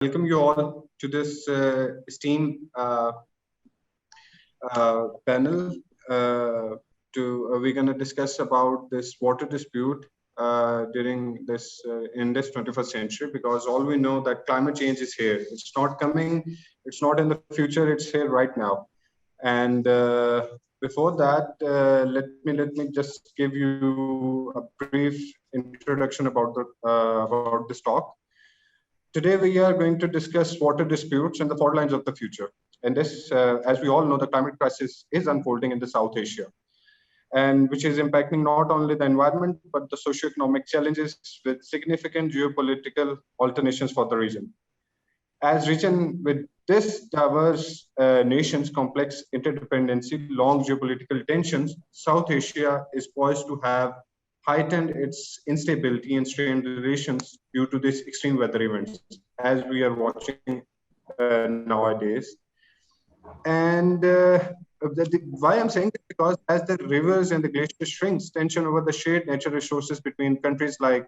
Welcome you all to this esteemed panel. We're going to discuss about this water dispute during this in this 21st century, because all we know that climate change is here. It's not coming. It's not in the future. It's here right now. And before that, let me just give you a brief introduction about this talk. Today, we are going to discuss water disputes and the fault lines of the future. And this, as we all know, the climate crisis is unfolding in the South Asia, and which is impacting not only the environment, but the socioeconomic challenges with significant geopolitical alternations for the region. As region with this diverse nations, complex interdependency, long geopolitical tensions, South Asia is poised to have heightened its instability and strained relations due to these extreme weather events, as we are watching nowadays. And why I'm saying this, because as the rivers and the glaciers shrinks, tension over the shared natural resources between countries like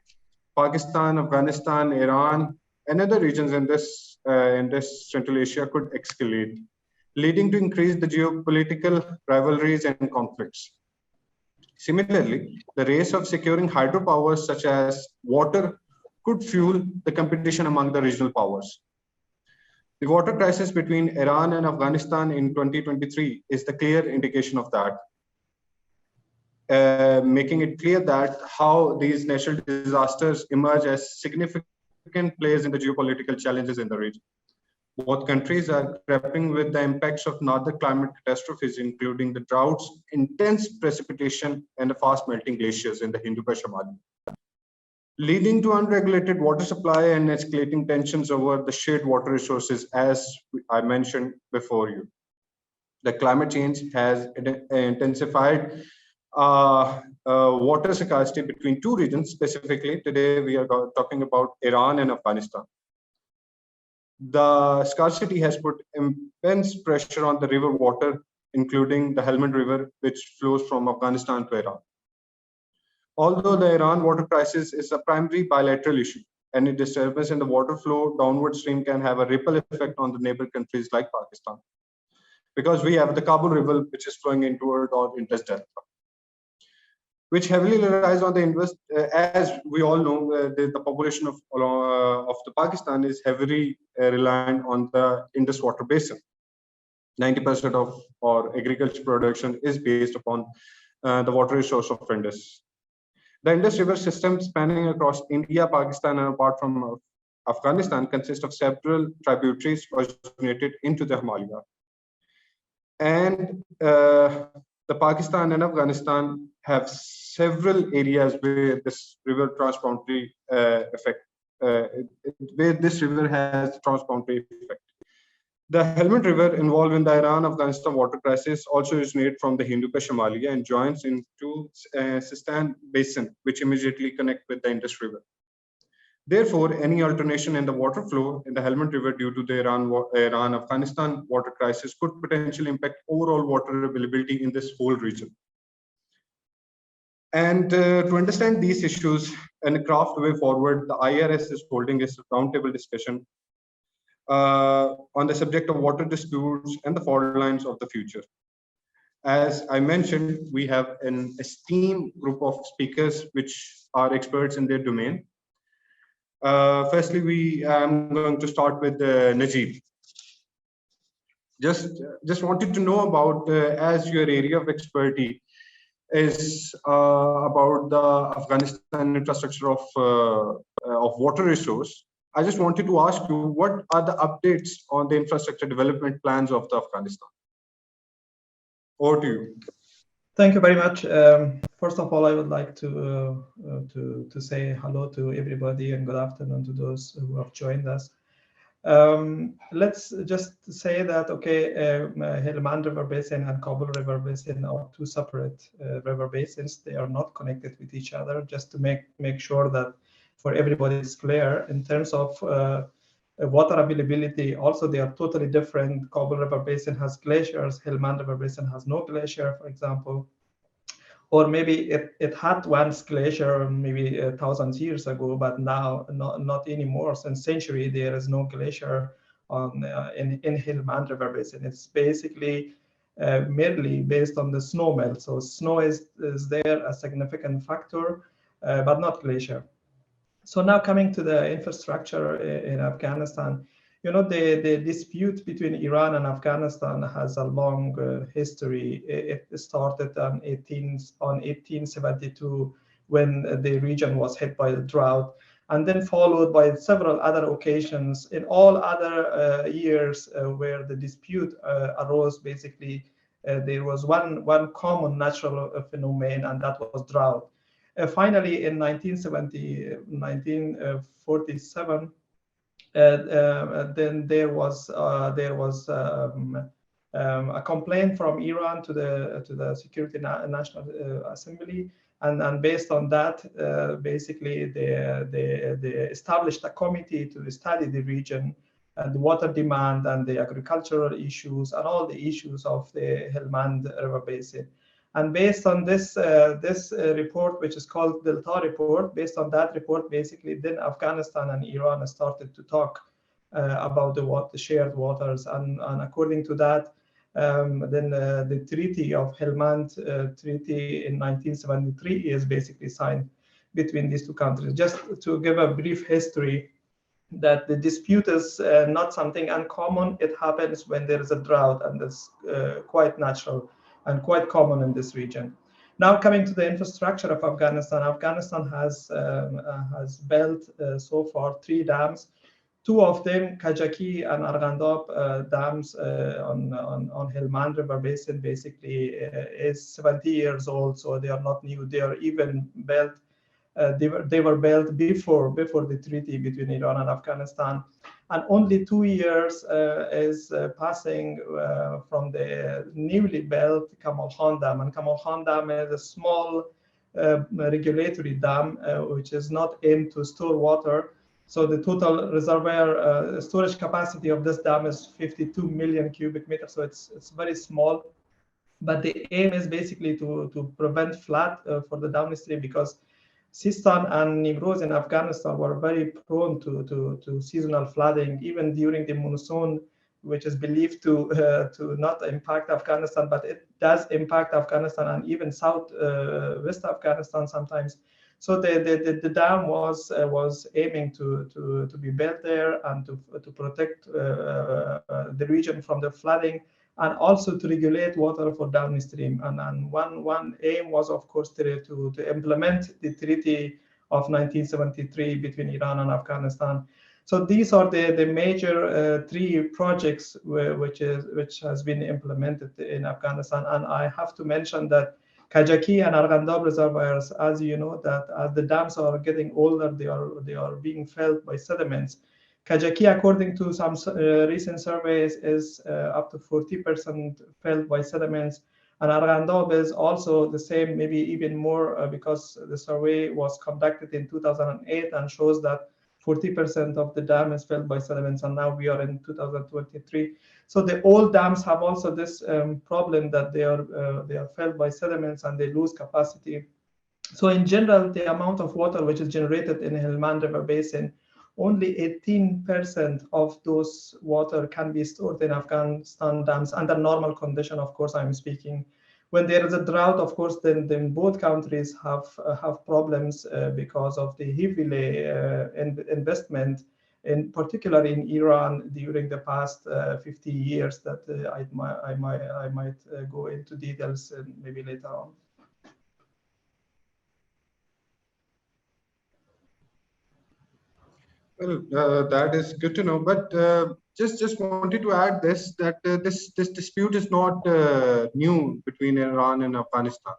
Pakistan, Afghanistan, Iran, and other regions in this Central Asia could escalate, leading to increase the geopolitical rivalries and conflicts. Similarly, the race of securing hydropowers such as water could fuel the competition among the regional powers. The water crisis between Iran and Afghanistan in 2023 is the clear indication of that, making it clear that how these natural disasters emerge as significant players in the geopolitical challenges in the region. Both countries are grappling with the impacts of northern climate catastrophes, including the droughts, intense precipitation, and the fast melting glaciers in the Hindu Kush Himalaya, leading to unregulated water supply and escalating tensions over the shared water resources, as I mentioned before you. The climate change has intensified water scarcity between two regions. Specifically, today we are talking about Iran and Afghanistan. The scarcity has put immense pressure on the river water, including the Helmand River, which flows from Afghanistan to Iran. Although the Iran water crisis is a primary bilateral issue, any disturbance in the water flow downward stream can have a ripple effect on the neighbor countries like Pakistan, because we have the Kabul River, which is flowing into our Indus Delta, which heavily relies on the as we all know, the population of the Pakistan is heavily reliant on the Indus water basin. 90% of our agriculture production is based upon the water resource of Indus. The Indus River system spanning across India, Pakistan, and apart from Afghanistan consists of several tributaries originated into the Himalaya. And the Pakistan and Afghanistan have several areas where this river transboundary where this river has transboundary effect. The Helmand River involved in the Iran-Afghanistan water crisis also originates from the Hindu Kush Himalaya and joins into Sistan Basin, which immediately connect with the Indus River. Therefore, any alternation in the water flow in the Helmand River due to the Iran-Afghanistan water crisis could potentially impact overall water availability in this whole region. And to understand these issues and craft a way forward, the IRS is holding this roundtable discussion on the subject of water disputes and the fault lines of the future. As I mentioned, we have an esteemed group of speakers which are experts in their domain. Firstly, I'm going to start with Najib. Just wanted to know about, as your area of expertise is about the Afghanistan infrastructure of water resource. I just wanted to ask you, what are the updates on the infrastructure development plans of the Afghanistan? Over to you. Thank you very much. First of all, I would like to say hello to everybody and good afternoon to those who have joined us. Let's just say that, okay, Helmand River Basin and Kabul River Basin are two separate river basins. They are not connected with each other, just to make sure that for everybody is clear. In terms of water availability, also they are totally different. Kabul River Basin has glaciers, Helmand River Basin has no glacier, for example. or maybe it had once glacier maybe 1,000 years ago, but now not anymore. Since century, there is no glacier on in Helmand River Basin. It's basically merely based on the snow melt. So snow is there a significant factor, but not glacier. So now coming to the infrastructure in Afghanistan, you know, the dispute between Iran and Afghanistan has a long history. It started on 1872 when the region was hit by the drought, and then followed by several other occasions in all other years where the dispute arose. Basically, there was one common natural phenomenon, and that was drought. Finally, in 1947, then there was a complaint from Iran to the Security National Assembly, and based on that, basically they established a committee to study the region and the water demand and the agricultural issues and all the issues of the Helmand River Basin. And based on this report, which is called the Delta report, based on that report, basically, then Afghanistan and Iran started to talk about the shared waters. And according to that, then the Treaty of Helmand Treaty in 1973 is basically signed between these two countries. Just to give a brief history, that the dispute is not something uncommon. It happens when there is a drought, and it's quite natural and quite common in this region. Now coming to the infrastructure of Afghanistan, Afghanistan has built so far 3 dams. 2 of them, Kajaki and Arghandab dams on Helmand River Basin, basically is 70 years old, so they are not new. They are even built. They were built before the treaty between Iran and Afghanistan, and only 2 years is passing from the newly built Kamal Khan Dam. And Kamal Khan Dam is a small regulatory dam which is not aimed to store water. So the total reservoir storage capacity of this dam is 52 million cubic meters. So it's very small, but the aim is basically to prevent flood for the downstream, because Sistan and Nimroz in Afghanistan were very prone to seasonal flooding, even during the monsoon, which is believed to not impact Afghanistan, but it does impact Afghanistan and even West Afghanistan sometimes. So the dam was aiming to be built there and to protect the region from the flooding, and also to regulate water for downstream. And one aim was, of course, to implement the Treaty of 1973 between Iran and Afghanistan. So these are the major 3 projects which has been implemented in Afghanistan. And I have to mention that Kajaki and Arghandab reservoirs, as you know, that as the dams are getting older, they are being filled by sediments. Kajaki, according to some recent surveys, is up to 40% filled by sediments. And Arghandab is also the same, maybe even more, because the survey was conducted in 2008 and shows that 40% of the dam is filled by sediments, and now we are in 2023. So the old dams have also this problem that they are filled by sediments and they lose capacity. So in general, the amount of water which is generated in Helmand River Basin, only 18% of those water can be stored in Afghanistan dams under normal condition. Of course, I'm speaking. When there is a drought, of course, then both countries have problems because of the heavy investment, in particular in Iran during the past 50 years. That I might go into details maybe later on. Well, that is good to know. But just wanted to add this, that this dispute is not new between Iran and Afghanistan.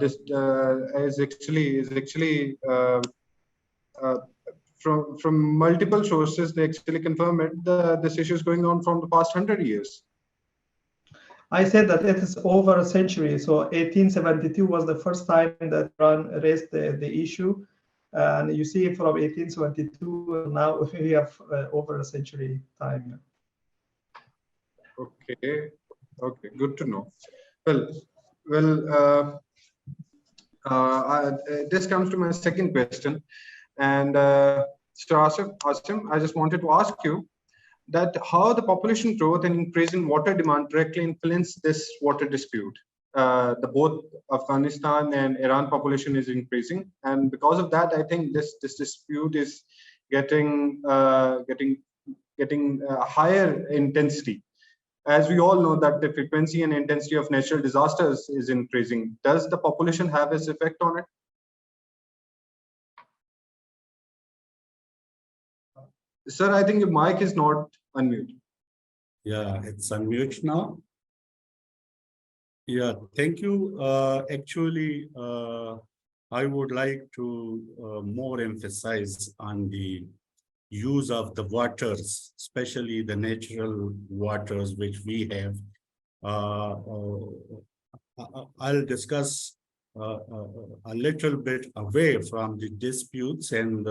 This is actually from multiple sources. They actually confirm it. This issue is going on from the past 100 years. I said that it is over a century. So 1872 was the first time that Iran raised the issue. And you see from 1872, now we have over a century time. Okay, good to know. Well, This comes to my second question. And Mr. Asim, I just wanted to ask you that how the population growth and increase in water demand directly influence this water dispute. The both Afghanistan and Iran population is increasing, and because of that, I think this dispute is getting higher intensity. As we all know that the frequency and intensity of natural disasters is increasing. Does the population have its effect on it? Sir, I think your mic is not unmuted. Yeah, it's unmute now. Yeah, thank you. Actually, I would like to more emphasize on the use of the waters, especially the natural waters which we have. I'll discuss a little bit away from the disputes and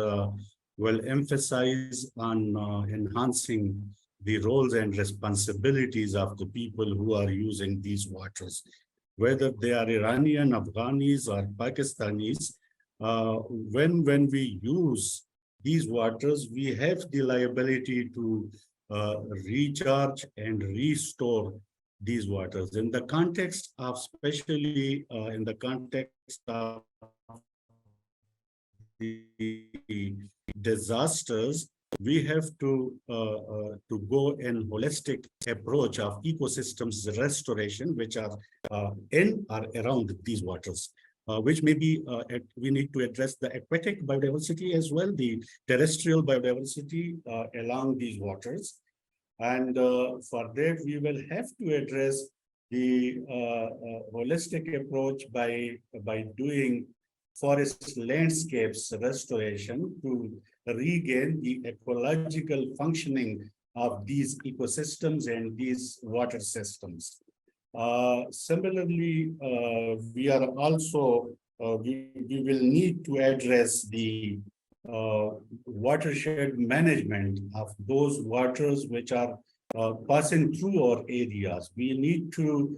will emphasize on enhancing the roles and responsibilities of the people who are using these waters, whether they are Iranian, Afghanis, or Pakistanis. When we use these waters, we have the liability to recharge and restore these waters. In the context of, especially in the context of the disasters, we have to go in holistic approach of ecosystems restoration, which are in or around these waters, which may be, we need to address the aquatic biodiversity as well, the terrestrial biodiversity along these waters. And for that, we will have to address the holistic approach by doing forest landscapes restoration to regain the ecological functioning of these ecosystems and these water systems. Similarly, we are also, we will need to address the watershed management of those waters which are passing through our areas. We need to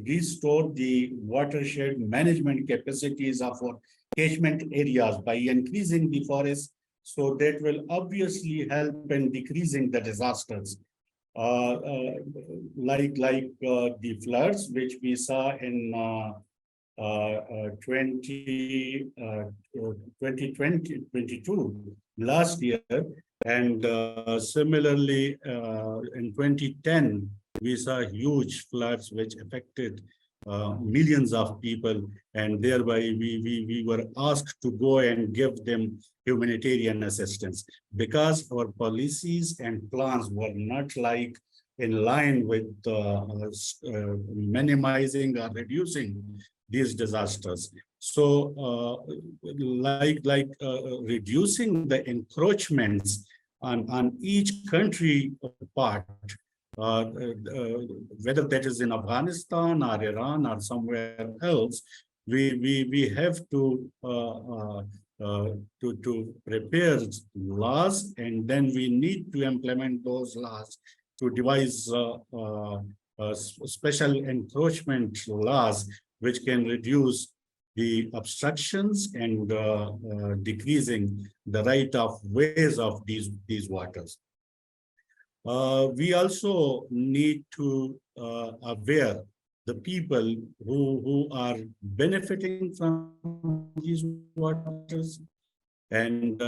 restore the watershed management capacities of our catchment areas by increasing the forests. So that will obviously help in decreasing the disasters, like the floods which we saw in 2022 last year, and similarly in 2010 we saw huge floods which affected millions of people, and thereby we were asked to go and give them humanitarian assistance because our policies and plans were not like in line with minimizing or reducing these disasters. So reducing the encroachments on each country part, whether that is in Afghanistan or Iran or somewhere else, we have to prepare laws, and then we need to implement those laws to devise special encroachment laws which can reduce the obstructions and decreasing the right of ways of these waters. We also need to aware the people who are benefiting from these waters, and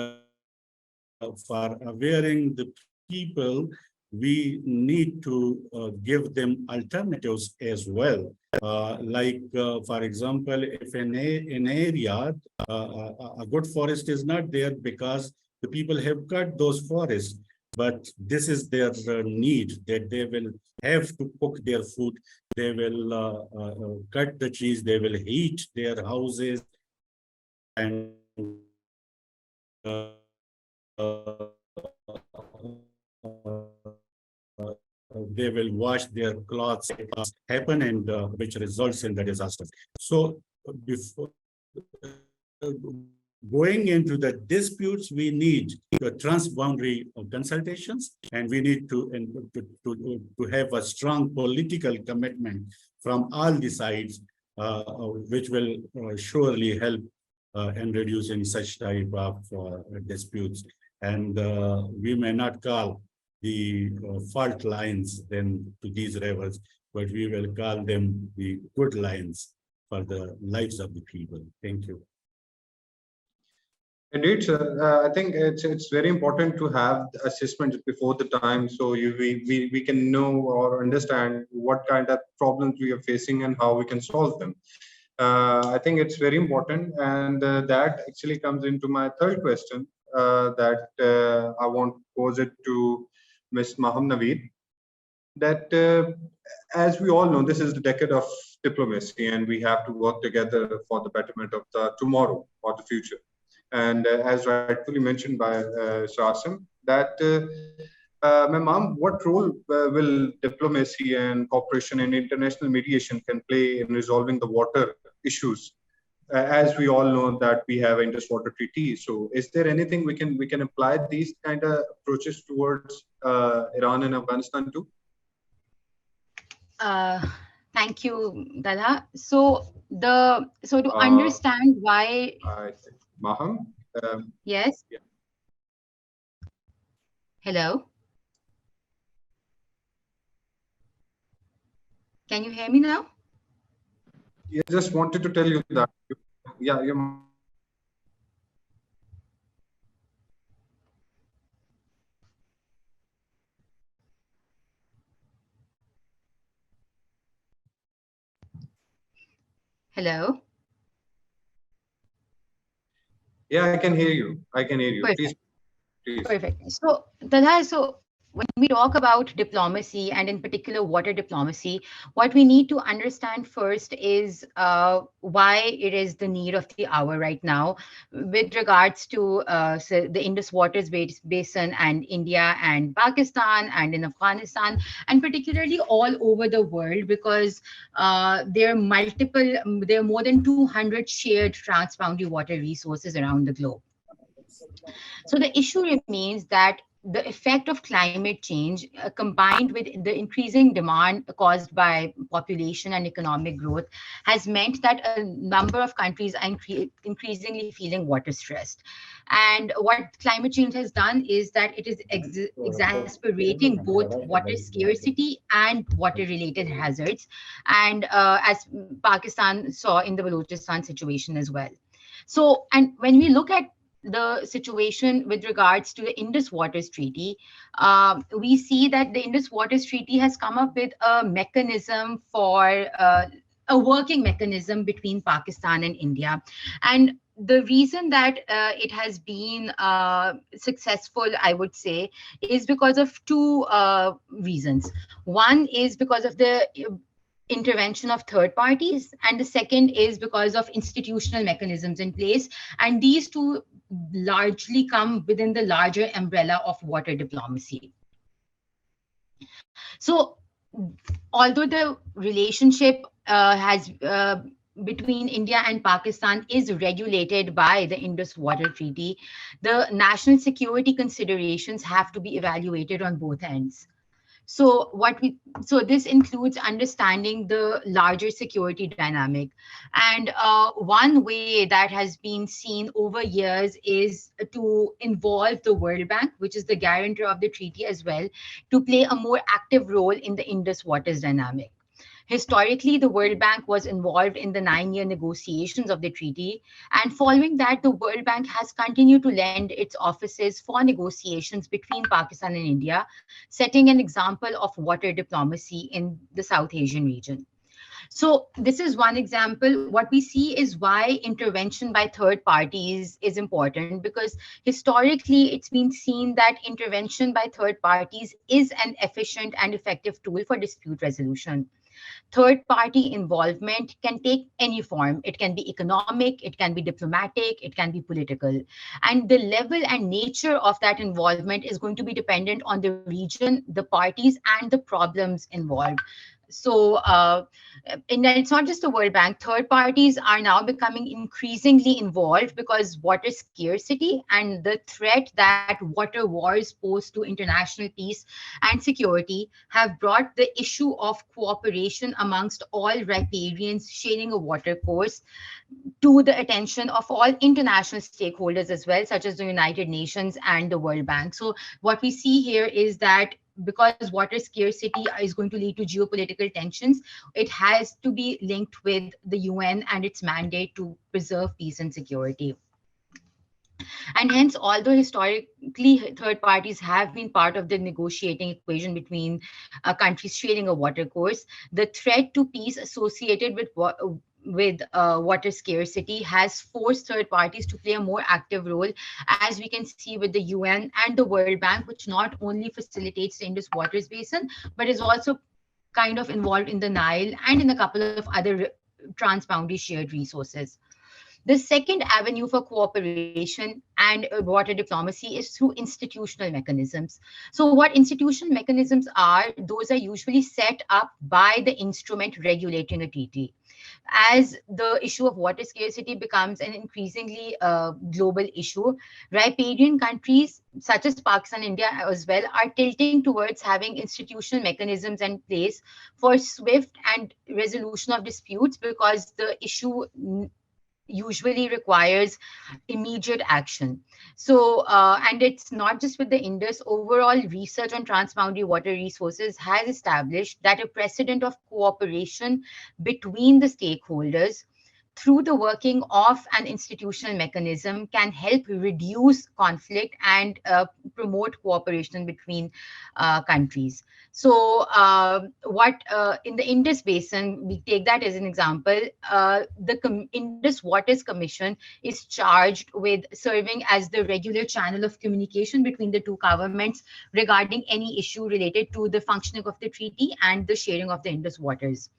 for awareing the people, we need to give them alternatives as well. For example, if in an area a good forest is not there because the people have cut those forests, but this is their need, that they will have to cook their food, they will cut the trees, they will heat their houses, and they will wash their clothes happen, and which results in the disaster. So before going into the disputes, we need transboundary consultations, and we need to have a strong political commitment from all the sides which will surely help in reducing such type of disputes. And we may not call the fault lines then to these rivers, but we will call them the good lines for the lives of the people. Thank you. Indeed, sir. I think it's very important to have assessments before the time, so we can know or understand what kind of problems we are facing and how we can solve them. I think it's very important, and that actually comes into my third question that I want to pose it to Ms. Maham Naweed. That as we all know, this is the decade of diplomacy, and we have to work together for the betterment of the tomorrow or the future. And as rightfully mentioned by Asim, that Ma'am, what role will diplomacy and cooperation and international mediation can play in resolving the water issues? As we all know that we have Indus Water Treaty. So, is there anything we can apply these kind of approaches towards Iran and Afghanistan too? Thank you, Dada. So to understand why. Maham? Yes. Yeah. Hello. Can you hear me now? Yeah, just wanted to tell you that. Yeah, you. Hello. Yeah, I can hear you. I can hear you. Perfect. Please. Perfect. So, Dada, when we talk about diplomacy and in particular water diplomacy, what we need to understand first is why it is the need of the hour right now with regards to so the Indus Waters Basin and India and Pakistan and in Afghanistan and particularly all over the world, because there are more than 200 shared transboundary water resources around the globe. So the issue remains that the effect of climate change combined with the increasing demand caused by population and economic growth has meant that a number of countries are increasingly feeling water stressed. And what climate change has done is that it is exacerbating both water scarcity and water related hazards. And as Pakistan saw in the Balochistan situation as well. So, and when we look at the situation with regards to the Indus Waters Treaty, we see that the Indus Waters Treaty has come up with a mechanism for a working mechanism between Pakistan and India. And the reason that it has been successful, I would say, is because of two reasons. One is because of the intervention of third parties, and the second is because of institutional mechanisms in place, and these two largely come within the larger umbrella of water diplomacy. So although the relationship between India and Pakistan is regulated by the Indus Water Treaty, the national security considerations have to be evaluated on both ends. So this includes understanding the larger security dynamic. And one way that has been seen over years is to involve the World Bank, which is the guarantor of the treaty as well, to play a more active role in the Indus Waters dynamic. Historically, the World Bank was involved in the 9-year negotiations of the treaty, and following that, the World Bank has continued to lend its offices for negotiations between Pakistan and India, setting an example of water diplomacy in the South Asian region. So this is one example. What we see is why intervention by third parties is important, because historically it's been seen that intervention by third parties is an efficient and effective tool for dispute resolution. Third-party involvement can take any form. It can be economic, it can be diplomatic, it can be political. And the level and nature of that involvement is going to be dependent on the region, the parties, and the problems involved. And it's not just the World Bank. Third parties are now becoming increasingly involved because water scarcity and the threat that water wars pose to international peace and security have brought the issue of cooperation amongst all riparians sharing a water course to the attention of all international stakeholders as well, such as the United Nations and the World Bank. So what we see here is that because water scarcity is going to lead to geopolitical tensions, it has to be linked with the UN and its mandate to preserve peace and security. And hence, although historically third parties have been part of the negotiating equation between countries sharing a water course, the threat to peace associated with water scarcity has forced third parties to play a more active role, as we can see with the UN and the World Bank, which not only facilitates the Indus Waters Basin, but is also kind of involved in the Nile and in a couple of other transboundary shared resources. The second avenue for cooperation and water diplomacy is through institutional mechanisms. So what institutional mechanisms are, those are usually set up by the instrument regulating a treaty. As the issue of water scarcity becomes an increasingly global issue, riparian countries such as Pakistan, India as well, are tilting towards having institutional mechanisms in place for swift and resolution of disputes, because the issue usually requires immediate action. So, and it's not just with the Indus. Overall research on transboundary water resources has established that a precedent of cooperation between the stakeholders through the working of an institutional mechanism can help reduce conflict and promote cooperation between countries. So what in the Indus Basin, we take that as an example, the Indus Waters Commission is charged with serving as the regular channel of communication between the two governments regarding any issue related to the functioning of the treaty and the sharing of the Indus waters.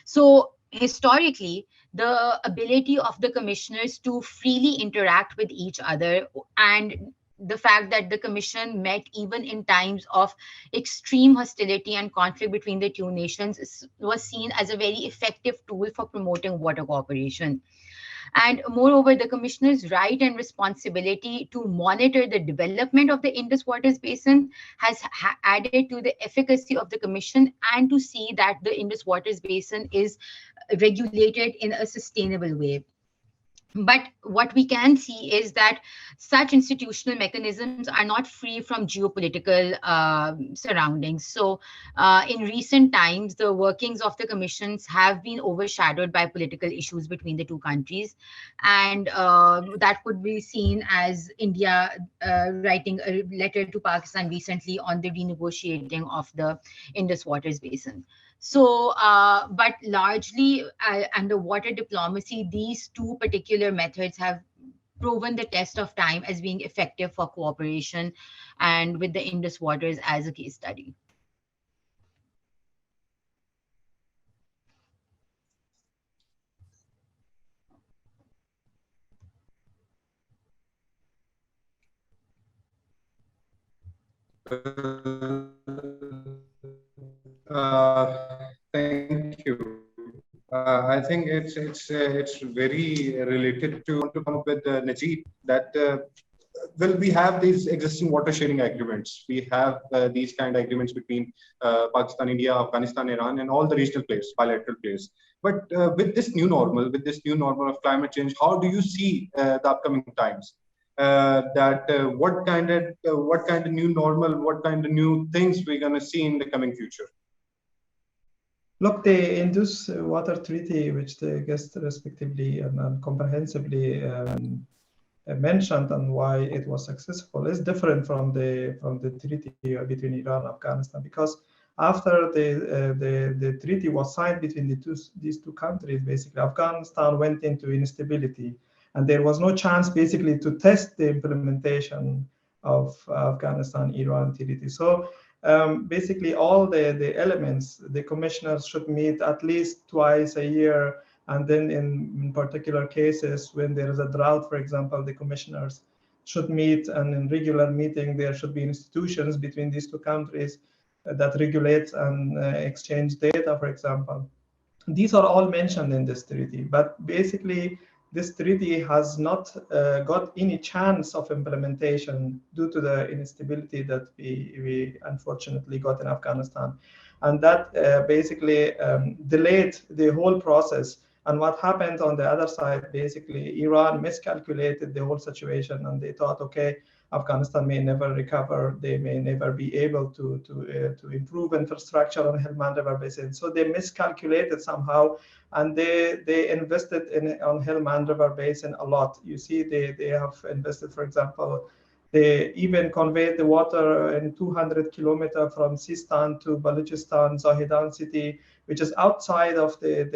So historically, the ability of the commissioners to freely interact with each other, and the fact that the commission met even in times of extreme hostility and conflict between the two nations, was seen as a very effective tool for promoting water cooperation. And moreover, the commissioner's right and responsibility to monitor the development of the Indus Waters Basin has added to the efficacy of the commission, and to see that the Indus Waters Basin is regulated in a sustainable way. But what we can see is that such institutional mechanisms are not free from geopolitical surroundings. So in recent times, the workings of the commissions have been overshadowed by political issues between the two countries. And that could be seen as India writing a letter to Pakistan recently on the renegotiating of the Indus Waters Basin. So, but largely under water diplomacy, these two particular methods have proven the test of time as being effective for cooperation, and with the Indus Waters as a case study. Thank you. I think it's very related to want to come up with Najib that well, we have these existing water sharing agreements. We have these kind of agreements between Pakistan, India, Afghanistan, Iran, and all the regional players, bilateral players. But with this new normal of climate change, how do you see the upcoming times? What kind of new normal, what kind of new things we're going to see in the coming future? Look, the Indus Water Treaty, which the guest respectively and comprehensively mentioned, and why it was successful, is different from the treaty between Iran and Afghanistan, because after the treaty was signed between these two countries, basically Afghanistan went into instability, and there was no chance basically to test the implementation of Afghanistan-Iran treaty. So basically all the elements, the commissioners should meet at least twice a year, and then in particular cases when there is a drought, for example, the commissioners should meet, and in regular meeting there should be institutions between these two countries that regulates and exchange data, for example. These are all mentioned in this treaty, but basically this treaty has not got any chance of implementation due to the instability that we unfortunately got in Afghanistan. And that basically delayed the whole process. And what happened on the other side, basically, Iran miscalculated the whole situation, and they thought, okay, Afghanistan may never recover. They may never be able to improve infrastructure on Helmand River Basin. So they miscalculated somehow, and they invested on Helmand River Basin a lot. You see, they have invested, for example, they even conveyed the water in 200 kilometers from Sistan to Balochistan, Zahedan city, which is outside of the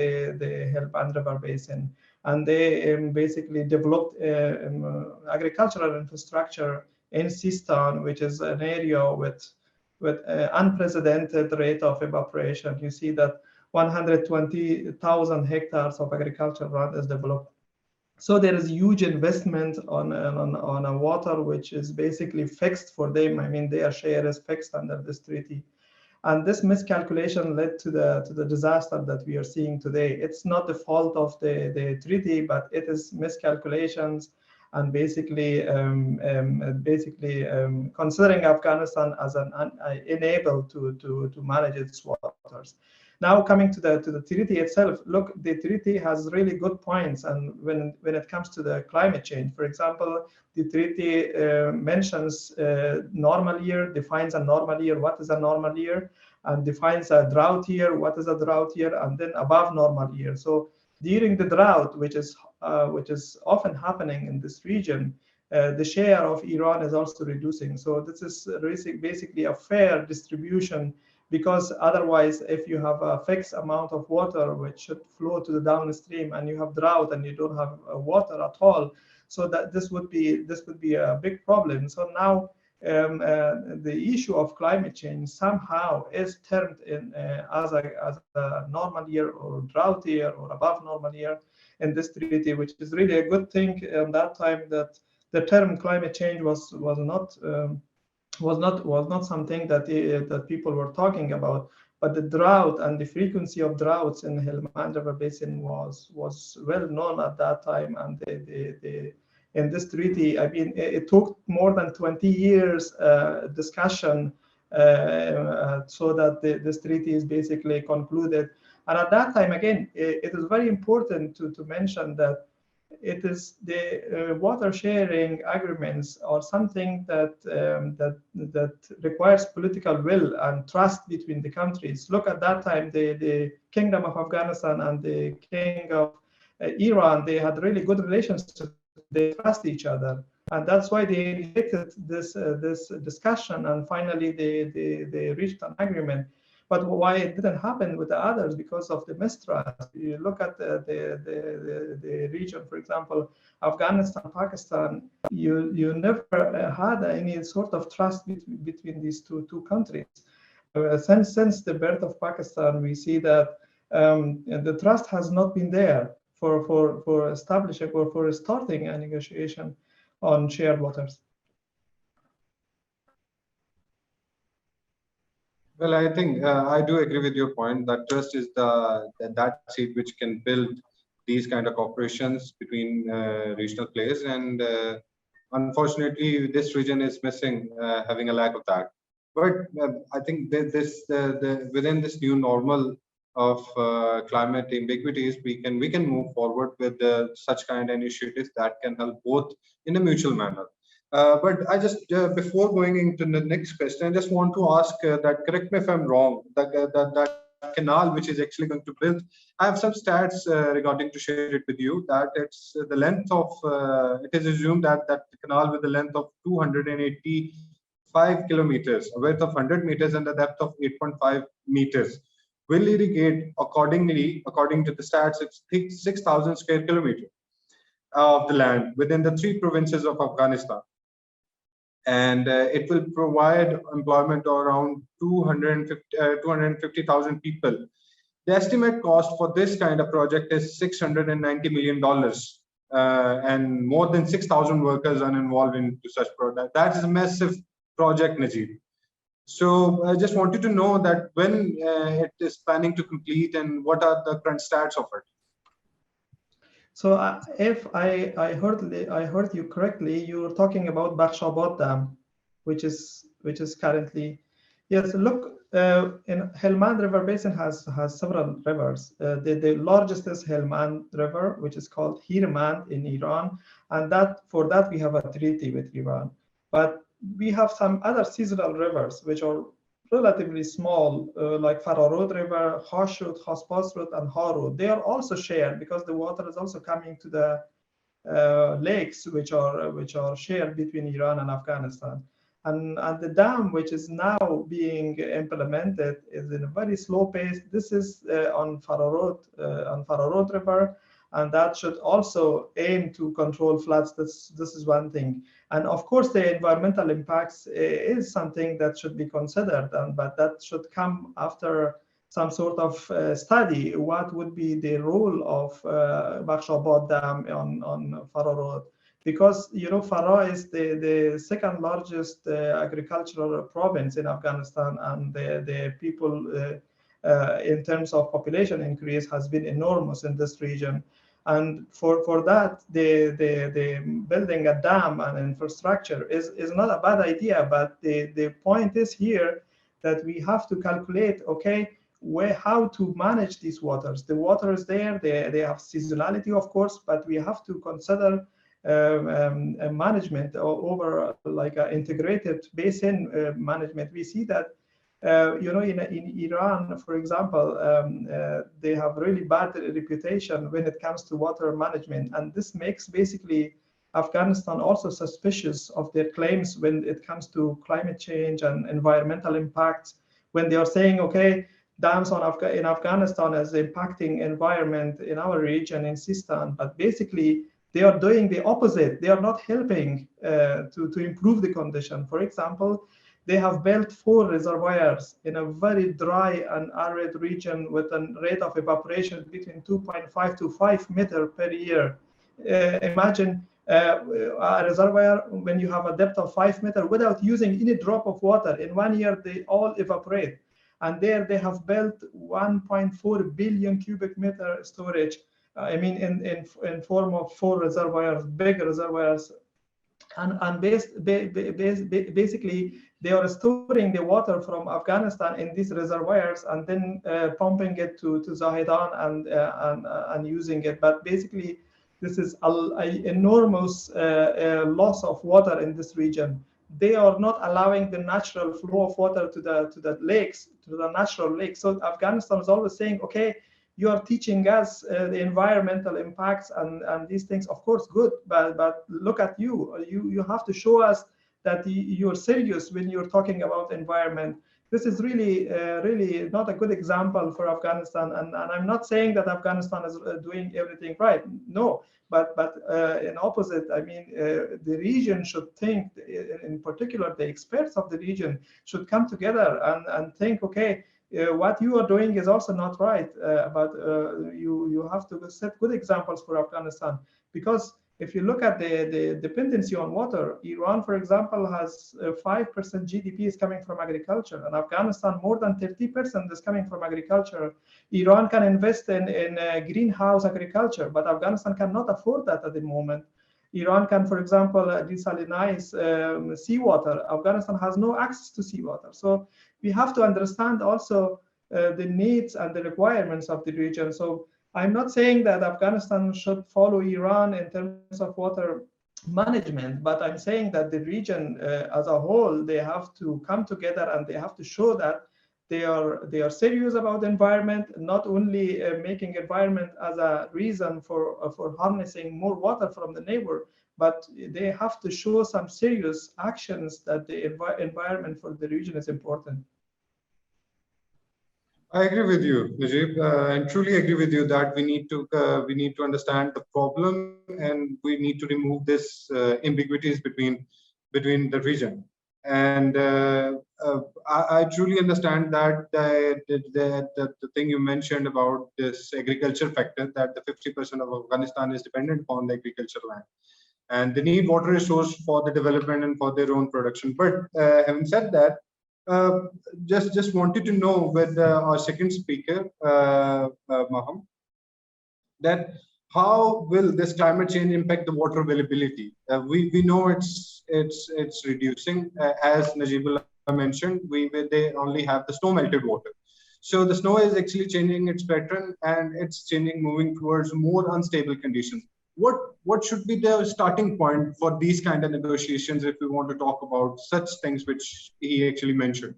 Helmand River Basin. And they basically developed agricultural infrastructure in Sistan, which is an area with unprecedented rate of evaporation. You see that 120,000 hectares of agricultural land is developed. So there is huge investment on a water which is basically fixed for them. I mean, their share is fixed under this treaty. And this miscalculation led to the disaster that we are seeing today. It's not the fault of the treaty, but it is miscalculations and basically considering Afghanistan as unable to manage its waters. Now coming to the treaty itself, look, the treaty has really good points, and when it comes to the climate change, for example, the treaty mentions normal year, defines a normal year, what is a normal year, and defines a drought year, what is a drought year, and then above normal year. So during the drought, which is often happening in this region, the share of Iran is also reducing. So this is basically a fair distribution, because otherwise, if you have a fixed amount of water which should flow to the downstream, and you have drought and you don't have water at all, so that this would be a big problem. So now the issue of climate change somehow is termed in as a normal year or drought year or above normal year in this treaty, which is really a good thing. And that time that the term climate change was not something that people were talking about, but the drought and the frequency of droughts in the Helmand River Basin was well known at that time. And in this treaty, I mean, it took more than 20 years discussion so that this treaty is basically concluded. And at that time, again, it is very important to mention that it is the water sharing agreements or something that requires political will and trust between the countries. Look, at that time, the Kingdom of Afghanistan and the King of Iran, they had really good relationships. They trust each other, and that's why they initiated this discussion, and finally they reached an agreement. But why it didn't happen with the others? Because of the mistrust. You look at the region, for example, Afghanistan, Pakistan, you never had any sort of trust between these two countries. Since the birth of Pakistan, we see that the trust has not been there for establishing or for starting a negotiation on shared waters. Well, I think I do agree with your point that trust is that seed which can build these kind of cooperations between regional players, and unfortunately, this region is missing, having a lack of that. But I think within this new normal of climate ambiguities, we can move forward with such kind of initiatives that can help both in a mutual manner. But I just, before going into the next question, I just want to ask that, correct me if I'm wrong, that canal which is actually going to build, I have some stats regarding to share it with you, that it's the length of, it is assumed that the canal with the length of 285 kilometers, a width of 100 meters and a depth of 8.5 meters will irrigate according to the stats, it's 6,000 square kilometers of the land within the 3 provinces of Afghanistan. And it will provide employment of around 250,000 people. The estimate cost for this kind of project is $690 million, and more than 6,000 workers are involved into such project. That is a massive project, Najib. So I just wanted to know that when it is planning to complete and what are the current stats of it. So if I heard you correctly, you were talking about Bakhshabad Dam, which is currently, yes. Look, in Helmand River Basin has several rivers. The largest is Helmand River, which is called Hirmand in Iran, and for that we have a treaty with Iran. But we have some other seasonal rivers which are relatively small, like Fararod River, Hashut, Haspasrut, and Harud. They are also shared because the water is also coming to the lakes, which are shared between Iran and Afghanistan. And the dam, which is now being implemented, is in a very slow pace. This is on Fararod River, and that should also aim to control floods. This is one thing. And of course, the environmental impacts is something that should be considered, but that should come after some sort of study. What would be the role of Bakhshabad Dam on Farah Road? Because Farah is the second largest agricultural province in Afghanistan, and the people in terms of population increase has been enormous in this region. And for that, the building a dam and infrastructure is not a bad idea. But the point is here that we have to calculate, okay, how to manage these waters. The water is there, they have seasonality, of course, but we have to consider management over like an integrated basin management. We see that in Iran, for example, they have really bad reputation when it comes to water management, and this makes basically Afghanistan also suspicious of their claims when it comes to climate change and environmental impacts. When they are saying, okay, dams in Afghanistan is impacting environment in our region in Sistan, but basically they are doing the opposite. They are not helping to improve the condition. For example, they have built 4 reservoirs in a very dry and arid region with a rate of evaporation between 2.5 to 5 meters per year. Imagine a reservoir when you have a depth of 5 meters without using any drop of water. In 1 year, they all evaporate. And there they have built 1.4 billion cubic meter storage. I mean, in form of 4 reservoirs, big reservoirs. And basically, they are storing the water from Afghanistan in these reservoirs and then pumping it to Zahedan and using it. But basically, this is an enormous loss of water in this region. They are not allowing the natural flow of water to the lakes, to the natural lakes. So Afghanistan is always saying, okay, you are teaching us the environmental impacts and these things. Of course, good, but look at you. You have to show us that you're serious when you're talking about environment. This is really not a good example for Afghanistan. And I'm not saying that Afghanistan is doing everything right. No, but in opposite, I mean, the region should think, in particular, the experts of the region should come together and think, okay, what you are doing is also not right, but you have to set good examples for Afghanistan. Because if you look at the dependency on water, Iran, for example, has 5% GDP is coming from agriculture, and Afghanistan more than 30% is coming from agriculture. Iran can invest in greenhouse agriculture, but Afghanistan cannot afford that at the moment. Iran can, for example, desalinize seawater. Afghanistan has no access to seawater. So we have to understand also the needs and the requirements of the region. So I'm not saying that Afghanistan should follow Iran in terms of water management, but I'm saying that the region as a whole, they have to come together and they have to show that they are serious about the environment, not only making environment as a reason for harnessing more water from the neighbor, but they have to show some serious actions that the environment for the region is important. I agree with you, Najib, and truly agree with you that we need to understand the problem and we need to remove this ambiguities between the region. And I truly understand that the thing you mentioned about this agriculture factor, that the 50% of Afghanistan is dependent upon the agricultural land, and they need water resource for the development and for their own production. But having said that, Just wanted to know with our second speaker, Maham, that how will this climate change impact the water availability? We know it's reducing, as Najibullah mentioned. They only have the snow melted water. So the snow is actually changing its pattern, and it's changing, moving towards more unstable conditions. What should be the starting point for these kind of negotiations if we want to talk about such things which he actually mentioned?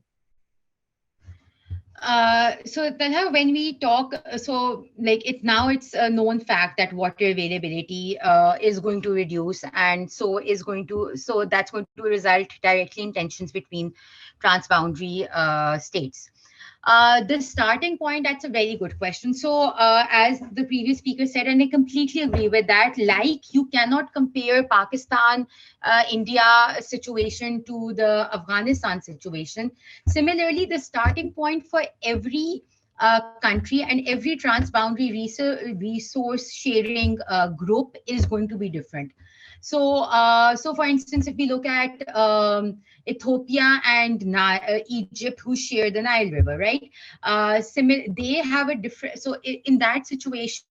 So Talha, when we talk, so like it's a known fact that water availability is going to reduce, and so that's going to result directly in tensions between transboundary states. The starting point, that's a very good question. So as the previous speaker said, and I completely agree with that, like you cannot compare Pakistan, India situation to the Afghanistan situation. Similarly, the starting point for every country and every transboundary resource sharing group is going to be different. So for instance, if we look at Ethiopia and Egypt, who share the Nile River, right? They have a different. So in that situation,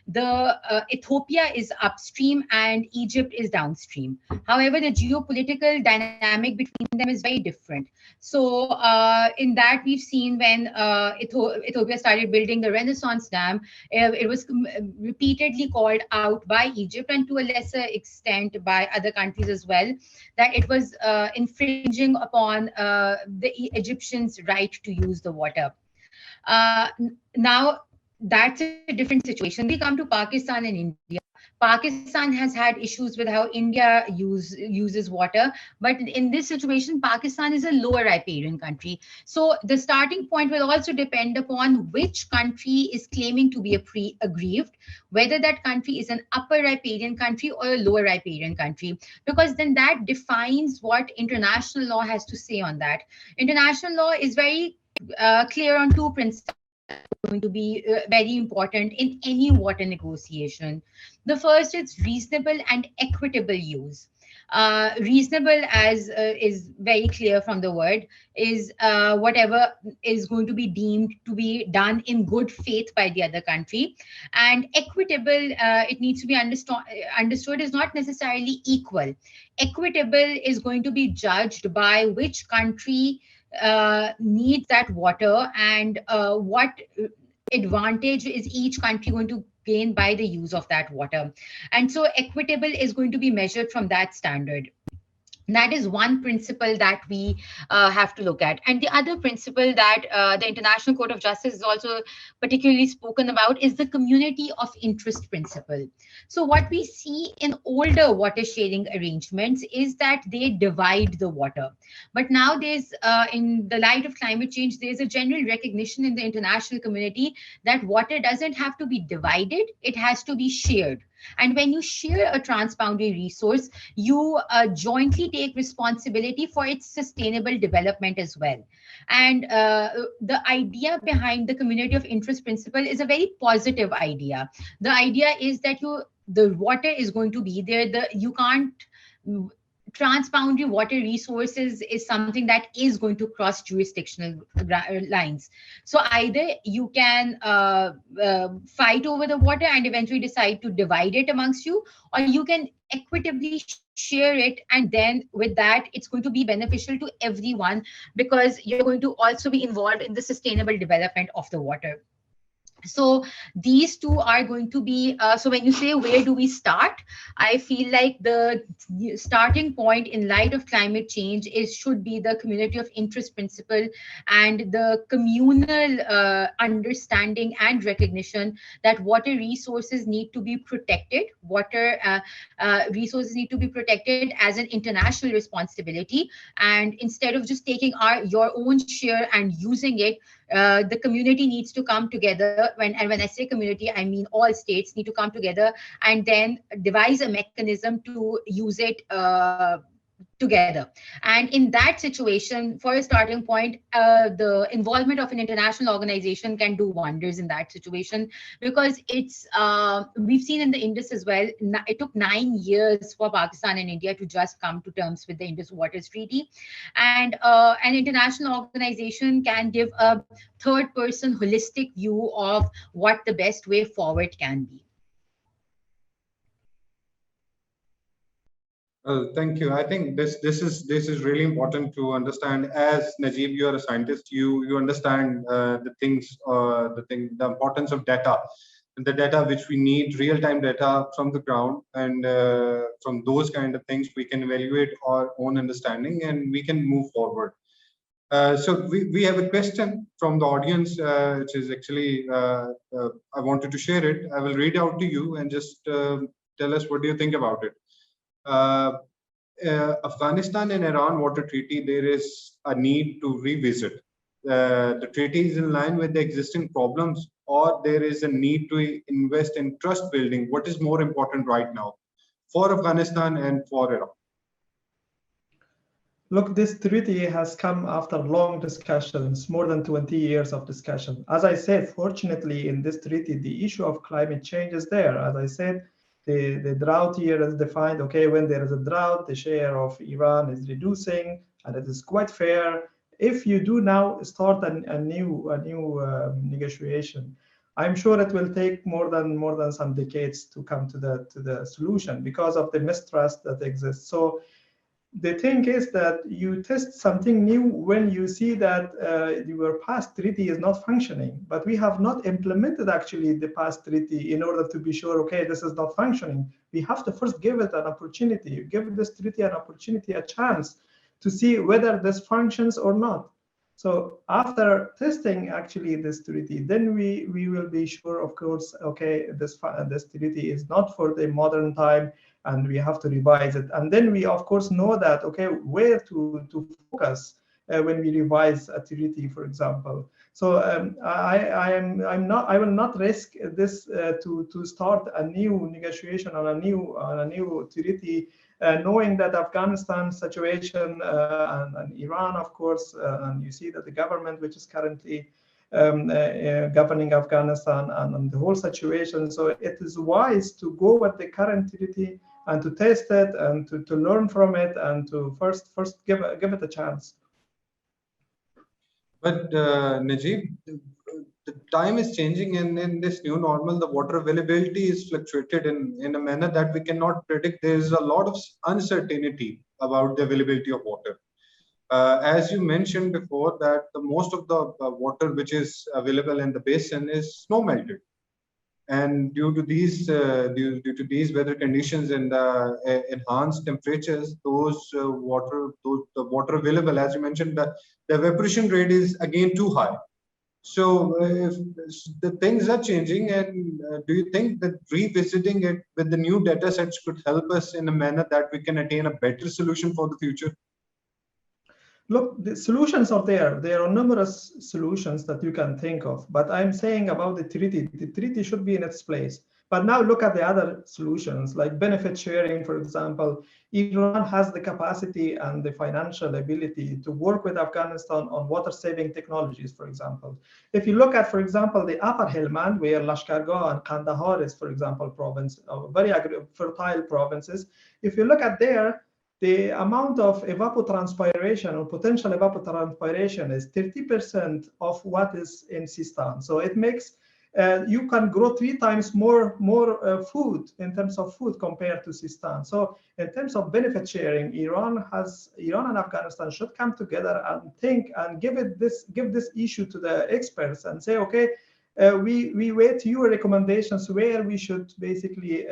the Ethiopia is upstream and Egypt is downstream. However, the geopolitical dynamic between them is very different. So in that, we've seen when Ethiopia started building the Renaissance Dam, it was repeatedly called out by Egypt and to a lesser extent by other countries as well, that it was infringing upon the Egyptians' right to use the water. Now, that's a different situation. We come to Pakistan and India. Pakistan has had issues with how India uses water, but in this situation, Pakistan is a lower riparian country. So the starting point will also depend upon which country is claiming to be aggrieved, whether that country is an upper riparian country or a lower riparian country, because then that defines what international law has to say on that. International law is very clear on two principles going to be very important in any water negotiation. The first is reasonable and equitable use. Reasonable, as is very clear from the word, is whatever is going to be deemed to be done in good faith by the other country. And equitable, it needs to be understood is not necessarily equal. Equitable is going to be judged by which country needs that water and what advantage is each country going to gain by the use of that water. And so equitable is going to be measured from that standard. That is one principle that we have to look at. And the other principle that the International Court of Justice is also particularly spoken about is the community of interest principle. So what we see in older water sharing arrangements is that they divide the water. But now there's, in the light of climate change, there's a general recognition in the international community that water doesn't have to be divided, it has to be shared. And when you share a transboundary resource, you jointly take responsibility for its sustainable development as well. And the idea behind the community of interest principle is a very positive idea. The idea is that the water is going to be there. You can't transboundary water resources is something that is going to cross jurisdictional lines. So either you can fight over the water and eventually decide to divide it amongst you, or you can equitably share it, and then with that it's going to be beneficial to everyone because you're going to also be involved in the sustainable development of the water. So these two are going to be, so when you say where do we start, I feel like the starting point in light of climate change should be the community of interest principle and the communal understanding and recognition that water resources need to be protected. Water resources need to be protected as an international responsibility. And instead of just taking your own share and using it, the community needs to come together. When I say community, I mean all states need to come together and then devise a mechanism to use it together. And in that situation, for a starting point, the involvement of an international organization can do wonders in that situation, because we've seen in the Indus as well, it took 9 years for Pakistan and India to just come to terms with the Indus Waters Treaty. And an international organization can give a third person holistic view of what the best way forward can be. Thank you. I think this is really important to understand. As Najib, you are a scientist. You understand the importance of data, and the data which we need, real time data from the ground, and from those kind of things we can evaluate our own understanding and we can move forward. So we have a question from the audience, which is actually I wanted to share it. I will read out to you and just tell us what do you think about it. Afghanistan and Iran water treaty, there is a need to revisit. The treaty is in line with the existing problems, or there is a need to invest in trust building. What is more important right now for Afghanistan and for Iran? Look, this treaty has come after long discussions, more than 20 years of discussion. As I said, fortunately, in this treaty, the issue of climate change is there. As I said, the drought here is defined. Okay, when there is a drought, the share of Iran is reducing, and it is quite fair. If you do now start a new negotiation, I'm sure it will take more than some decades to come to the solution because of the mistrust that exists. So the thing is that you test something new when you see that your past treaty is not functioning, but we have not implemented actually the past treaty in order to be sure, okay, this is not functioning. We have to first give it an opportunity, give this treaty an opportunity, a chance to see whether this functions or not. So after testing actually this treaty, then we will be sure, of course, okay, this treaty is not for the modern time, and we have to revise it. And then we, of course, know that, okay, where to focus when we revise a treaty, for example. So I will not risk this to start a new negotiation on a new treaty, knowing that Afghanistan situation and Iran, of course, and you see that the government which is currently governing Afghanistan and the whole situation. So it is wise to go with the current treaty and to test it and to learn from it and to first give it a chance. But Najib, the time is changing, and in this new normal, the water availability is fluctuated in a manner that we cannot predict. There is a lot of uncertainty about the availability of water. As you mentioned before, that the most of the water which is available in the basin is snow melted. And due to these weather conditions and enhanced temperatures, the water available, as you mentioned, the evaporation rate is again too high. So if the things are changing, and do you think that revisiting it with the new data sets could help us in a manner that we can attain a better solution for the future? Look, the solutions are there. There are numerous solutions that you can think of, but I'm saying about the treaty. The treaty should be in its place. But now look at the other solutions, like benefit sharing, for example. Iran has the capacity and the financial ability to work with Afghanistan on water-saving technologies, for example. If you look at, for example, the Upper Helmand, where Lashkargah and Kandahar is, for example, province, very fertile provinces. If you look at there, the amount of evapotranspiration or potential evapotranspiration is 30% of what is in Sistan. So it makes you can grow 3 times more food in terms of food compared to Sistan. So in terms of benefit sharing, Iran and Afghanistan should come together and think and give this issue to the experts and say, okay, we wait your recommendations where we should basically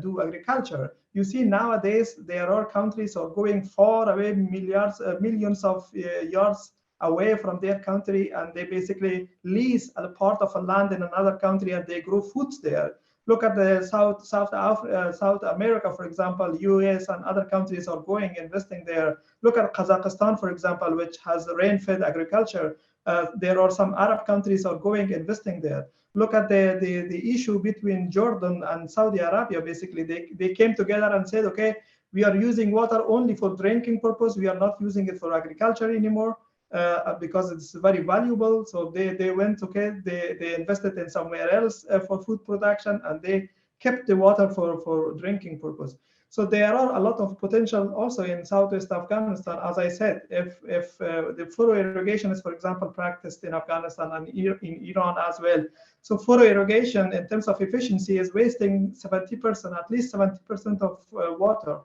do agriculture. You see, nowadays there are countries are going far away, millions of yards away from their country, and they basically lease a part of a land in another country and they grow foods there. Look at the South America, for example. US and other countries are going investing there. Look at Kazakhstan, for example, which has rain-fed agriculture. There are some Arab countries are going investing there. Look at the issue between Jordan and Saudi Arabia. Basically, they came together and said, okay, we are using water only for drinking purpose. We are not using it for agriculture anymore because it's very valuable. So they went, okay, they invested in somewhere else for food production, and they kept the water for drinking purpose. So there are a lot of potential also in Southwest Afghanistan. As I said, if the furrow irrigation is, for example, practiced in Afghanistan and in Iran as well. So furrow irrigation in terms of efficiency is wasting 70%, at least 70% of water.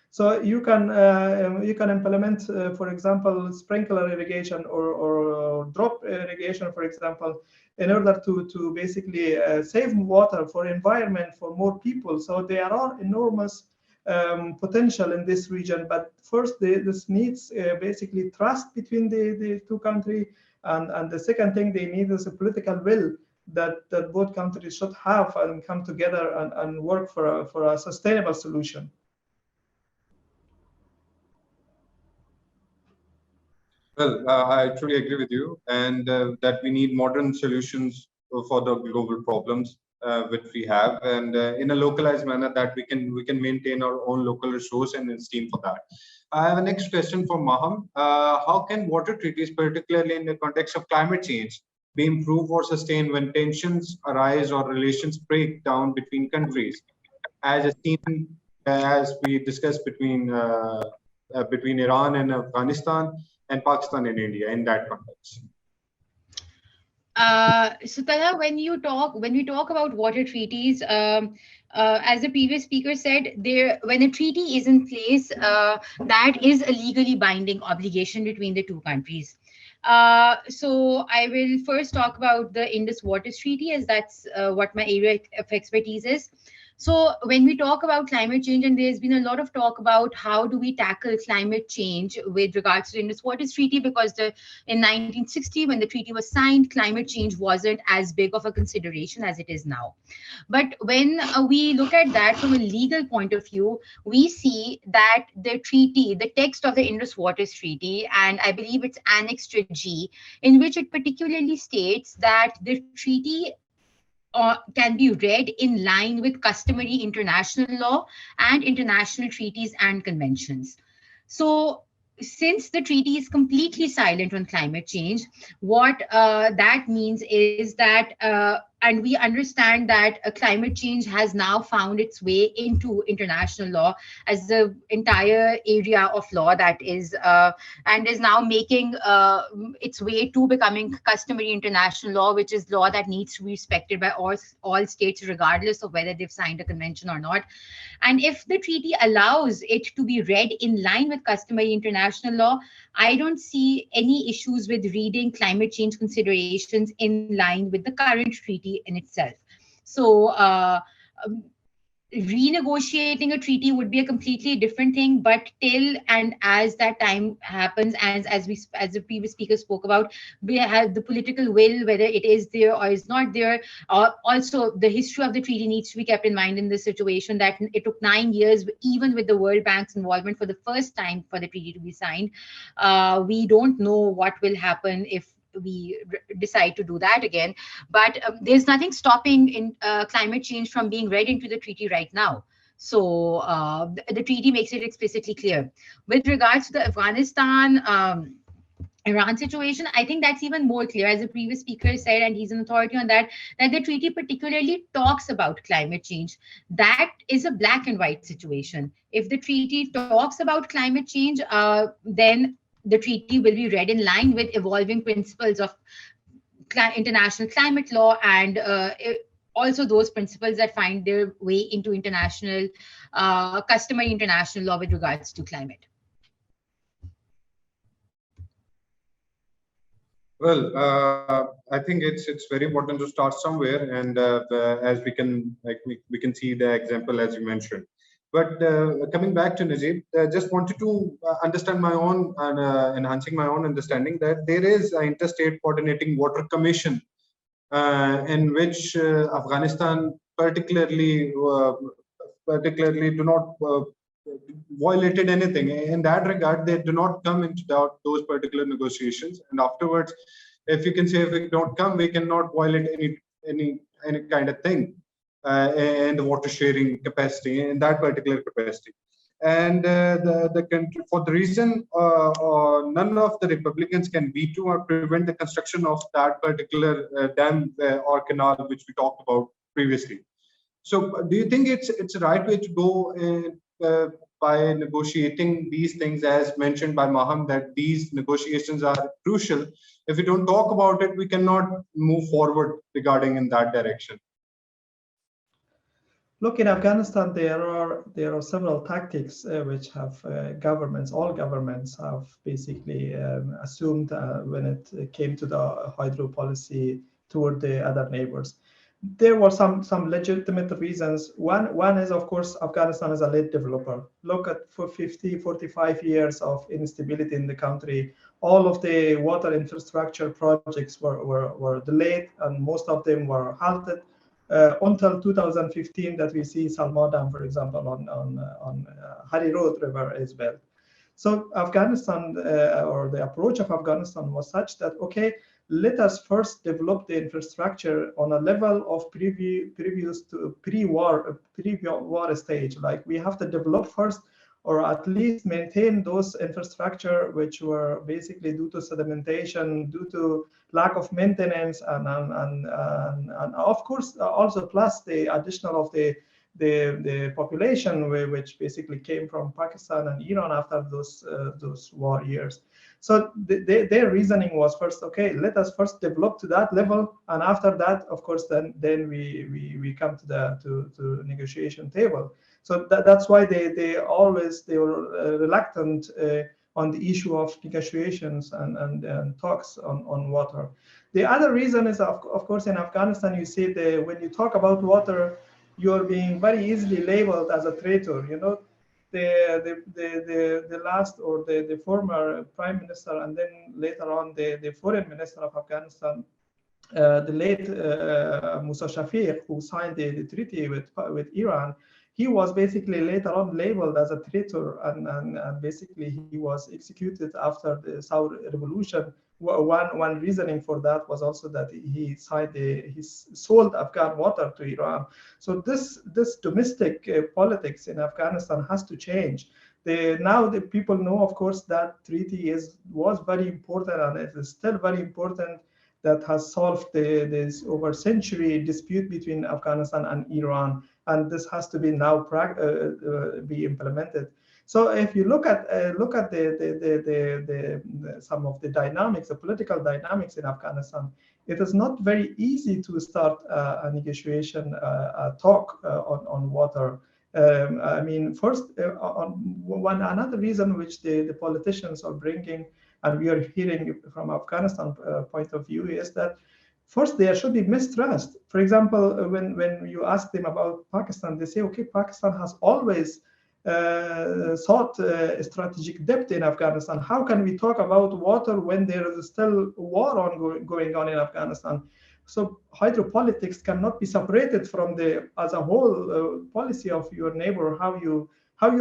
So you can implement, for example, sprinkler irrigation or drop irrigation, for example, in order to basically save water for environment for more people. So there are enormous potential in this region, but first this needs basically trust between the two countries, and the second thing they need is a political will that both countries should have and come together and work for a sustainable solution. Well, I truly agree with you, and that we need modern solutions for the global problems which we have, and in a localized manner that we can maintain our own local resource and esteem for that. I have a next question for Maham. How can water treaties, particularly in the context of climate change, be improved or sustained when tensions arise or relations break down between countries, as seen as we discussed between Iran and Afghanistan and Pakistan and India in that context? So Talha, when we talk about water treaties, as the previous speaker said, when a treaty is in place, that is a legally binding obligation between the two countries. So I will first talk about the Indus Waters Treaty, as that's what my area of expertise is. So when we talk about climate change, and there's been a lot of talk about how do we tackle climate change with regards to the Indus Waters Treaty, because in 1960, when the treaty was signed, climate change wasn't as big of a consideration as it is now. But when we look at that from a legal point of view, we see that the treaty, the text of the Indus Waters Treaty, and I believe it's Annex G, in which it particularly states that the treaty can be read in line with customary international law and international treaties and conventions. So since the treaty is completely silent on climate change, what that means is that, and we understand that climate change has now found its way into international law as the entire area of law that is, and is now making its way to becoming customary international law, which is law that needs to be respected by all states, regardless of whether they've signed a convention or not. And if the treaty allows it to be read in line with customary international law, I don't see any issues with reading climate change considerations in line with the current treaty in itself. So renegotiating a treaty would be a completely different thing, but till and as that time happens, as the previous speaker spoke about, we have the political will, whether it is there or is not there. Also, the history of the treaty needs to be kept in mind in this situation, that it took 9 years, even with the World Bank's involvement, for the first time for the treaty to be signed. We don't know what will happen if we decide to do that again, but there's nothing stopping in climate change from being read into the treaty right now. So the treaty makes it explicitly clear. With regards to the Afghanistan Iran situation, I think that's even more clear, as the previous speaker said, and he's an authority on that, that the treaty particularly talks about climate change. That is a black and white situation. If the treaty talks about climate change, then the treaty will be read in line with evolving principles of international climate law, and also those principles that find their way into international, customary international law with regards to climate. Well, I think it's very important to start somewhere, and as we can see the example as you mentioned. But coming back to Najib, just wanted to understand my own and enhancing my own understanding that there is an interstate coordinating water commission in which Afghanistan particularly do not violated anything. In that regard, they do not come into those particular negotiations. And afterwards, if you can say if we don't come, we cannot violate any kind of thing in the water sharing capacity, in that particular capacity. And the country, for the reason none of the Republicans can veto or prevent the construction of that particular dam or canal which we talked about previously. So do you think it's the right way to go by negotiating these things, as mentioned by Maham, that these negotiations are crucial? If we don't talk about it, we cannot move forward regarding in that direction. Look, in Afghanistan, there are several tactics which have all governments have basically assumed when it came to the hydro policy toward the other neighbors. There were some legitimate reasons. One is, of course, Afghanistan is a late developer. Look at for 45 years of instability in the country. All of the water infrastructure projects were delayed, and most of them were halted. Until 2015, that we see Salma Dam, for example, on Hari Road River is built. So Afghanistan, or the approach of Afghanistan was such that, okay, let us first develop the infrastructure on a level of previous to pre-war stage. Like we have to develop first, or at least maintain those infrastructure which were basically due to sedimentation, due to lack of maintenance, and of course also plus the additional of the population which basically came from Pakistan and Iran after those war years. So their reasoning was first, okay, let us first develop to that level, and after that, of course, then we come to the negotiation table. So that's why they were reluctant on the issue of negotiations and talks on water. The other reason is, of course, in Afghanistan, you see when you talk about water, you're being very easily labeled as a traitor. You know, the last, or the former prime minister, and then later on the foreign minister of Afghanistan, the late Musa Shafiq, who signed the treaty with Iran, he was basically later on labeled as a traitor, and basically he was executed after the Saudi revolution. One reasoning for that was also that he sold Afghan water to Iran. So this domestic politics in Afghanistan has to change. Now the people know, of course, that treaty was very important, and it is still very important, that has solved this over century dispute between Afghanistan and Iran, and this has to be now be implemented. So if you look at some of the dynamics, the political dynamics in Afghanistan, it is not very easy to start a negotiation talk on water. I mean, first, another reason which the politicians are bringing, and we are hearing from Afghanistan point of view, is that first there should be mistrust. For example, when you ask them about Pakistan, they say, okay, Pakistan has always sought strategic depth in Afghanistan. How can we talk about water when there is still war going on in Afghanistan? So hydropolitics cannot be separated from the as a whole policy of your neighbor, how you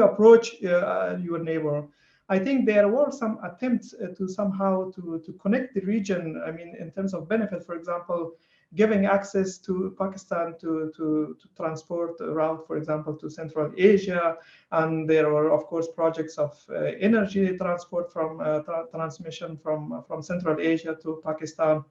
approach your neighbor. I think there were some attempts to somehow to connect the region. I mean, in terms of benefit, for example, giving access to Pakistan to transport route, for example, to Central Asia. And there were, of course, projects of energy transport from transmission from Central Asia to Pakistan.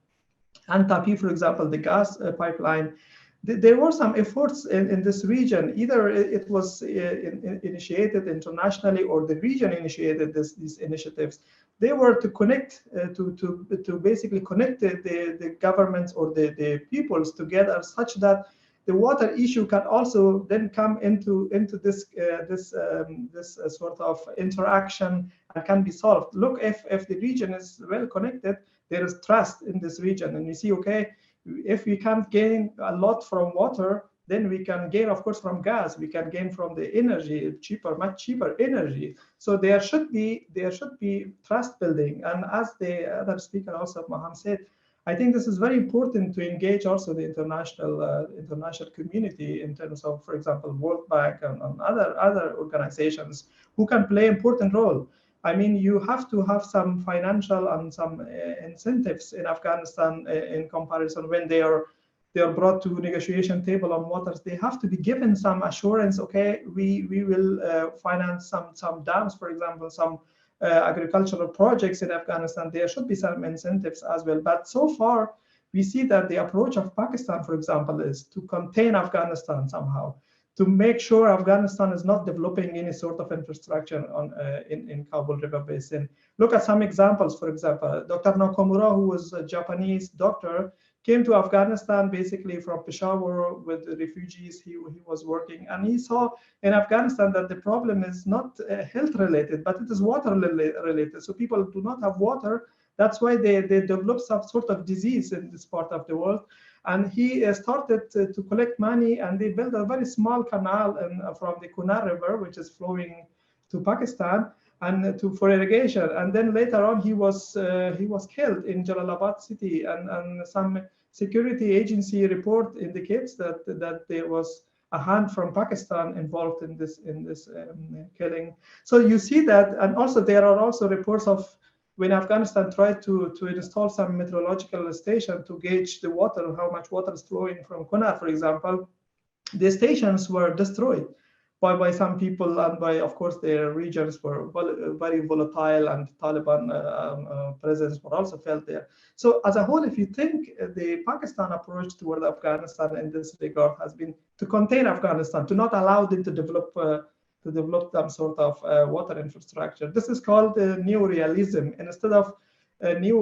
And Tapi, for example, the gas pipeline. There were some efforts in this region. Either it was initiated internationally, or the region initiated these initiatives. They were to connect, to basically connect the governments or the peoples together, such that the water issue can also then come into this sort of interaction and can be solved. Look, if the region is well connected, there is trust in this region, and you see, okay, if we can't gain a lot from water, then we can gain, of course, from gas. We can gain from the energy, much cheaper energy. So there should be trust building. And as the other speaker also, Maham, said, I think this is very important to engage also the international community in terms of, for example, World Bank and other organizations who can play an important role. I mean, you have to have some financial and some incentives in Afghanistan in comparison when they are they are brought to negotiation table on waters, they have to be given some assurance. Okay, we will finance some dams, for example, some agricultural projects in Afghanistan. There should be some incentives as well. But so far, we see that the approach of Pakistan, for example, is to contain Afghanistan somehow, to make sure Afghanistan is not developing any sort of infrastructure on in Kabul River Basin. Look at some examples. For example, Dr. Nakamura, who was a Japanese doctor, came to Afghanistan basically from Peshawar with the refugees. He was working, and he saw in Afghanistan that the problem is not health related, but it is water related. So people do not have water. That's why they develop some sort of disease in this part of the world. And he started to collect money, and they built a very small canal from the Kunar River, which is flowing to Pakistan, and for irrigation. And then later on, he was killed in Jalalabad city, and some security agency report indicates that there was a hand from Pakistan involved in this killing. So you see that, and also there are also reports of when Afghanistan tried to install some meteorological station to gauge the water, how much water is flowing from Kunar, for example, the stations were destroyed by some people, and by, of course, their regions were very volatile, and Taliban presence were also felt there. So as a whole, if you think the Pakistan approach toward Afghanistan in this regard has been to contain Afghanistan, to not allow them to develop some sort of water infrastructure. This is called neo-realism. Instead of new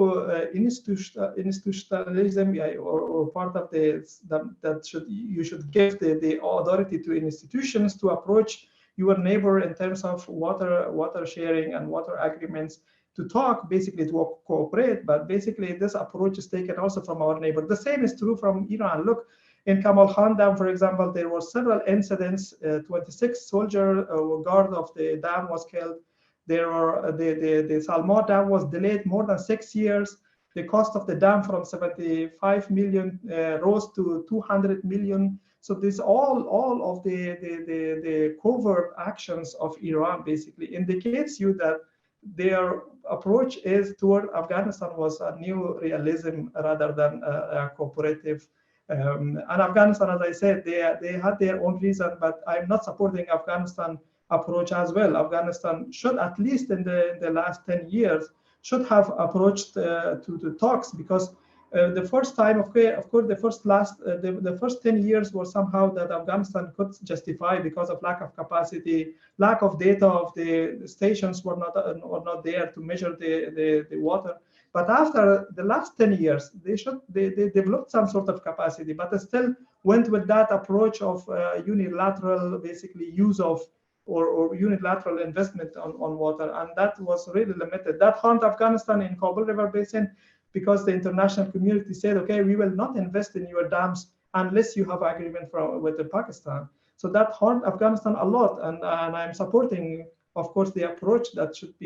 institutionalism, or part of you should give the authority to institutions to approach your neighbor in terms of water sharing and water agreements, to talk, basically to cooperate. But basically this approach is taken also from our neighbor. The same is true from Iran. Look, in Kamal Khan Dam, for example, there were several incidents. 26 soldier guard of the dam was killed. There are the Salma Dam was delayed more than 6 years. The cost of the dam from 75 million rose to 200 million. So this all of the covert actions of Iran basically indicates you that their approach is toward Afghanistan was a new realism rather than a cooperative. And Afghanistan, as I said, they had their own reason, but I'm not supporting Afghanistan approach as well. Afghanistan should, at least in the last 10 years, should have approached to talks, because the first time, of course, the first 10 years were somehow that Afghanistan could justify because of lack of capacity, lack of data of the stations were not there to measure the water. But after the last 10 years, they developed some sort of capacity, but they still went with that approach of unilateral, basically, use of or unilateral investment on water, and that was really limited. That harmed Afghanistan in Kabul River Basin, because the international community said, okay, we will not invest in your dams unless you have agreement with Pakistan. So that harmed Afghanistan a lot, and I'm supporting, of course, the approach that should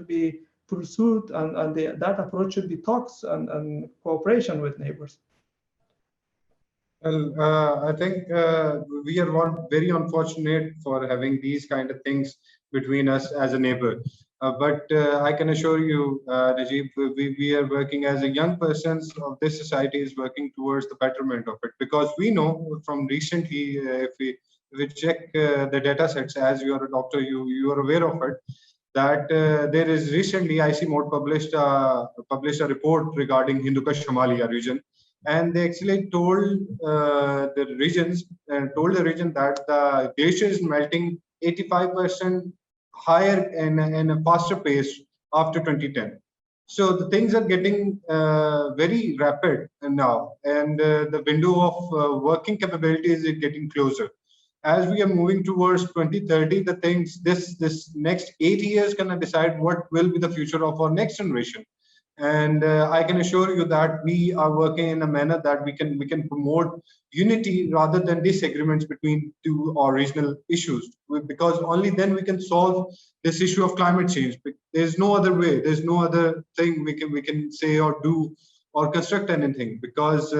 be pursued, and that approach should be talks and cooperation with neighbors. Well, I think we are very unfortunate for having these kind of things between us as a neighbor. But I can assure you, Najib, we are working as a young persons of this society is working towards the betterment of it, because we know from recently, if we check the data sets, as you are a doctor, you are aware of it, that there is recently IC published a report regarding Hindu Kush Himalaya region. And they actually told the region that the glacier is melting 85% higher and a faster pace after 2010. So the things are getting very rapid now, and the window of working capabilities is getting closer. As we are moving towards 2030, the things this next 8 years gonna decide what will be the future of our next generation. And I can assure you that we are working in a manner that we can promote unity rather than disagreements between two or regional issues, because only then we can solve this issue of climate change. There's no other way. There's no other thing we can say or do or construct anything, because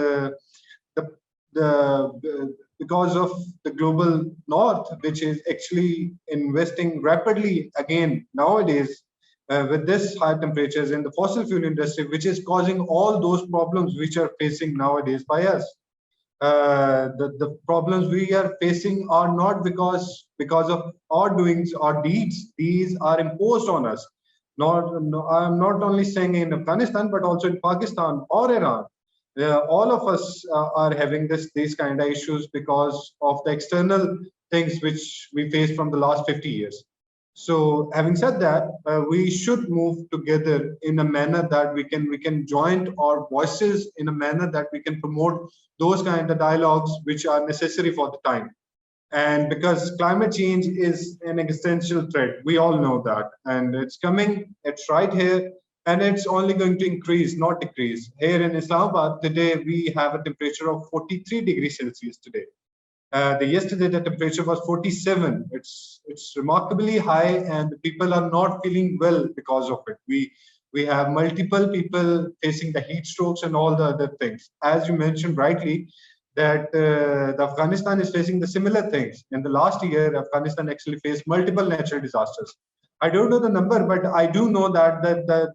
because of the global north, which is actually investing rapidly again nowadays. With this high temperatures in the fossil fuel industry, which is causing all those problems which are facing nowadays by us. the problems we are facing are not because of our doings or deeds. These are imposed on us. I'm not only saying in Afghanistan, but also in Pakistan or Iran. All of us are having these kind of issues because of the external things which we face from the last 50 years. So having said that, we should move together in a manner that we can join our voices in a manner that we can promote those kind of dialogues which are necessary for the time. And because climate change is an existential threat, we all know that, and it's coming, it's right here, and it's only going to increase, not decrease. Here in Islamabad today, we have a temperature of 43 degrees Celsius today. Yesterday the temperature was 47. It's remarkably high, and the people are not feeling well because of it. We have multiple people facing the heat strokes and all the other things. As you mentioned rightly, that the Afghanistan is facing the similar things. In the last year, Afghanistan actually faced multiple natural disasters. I don't know the number, but I do know that the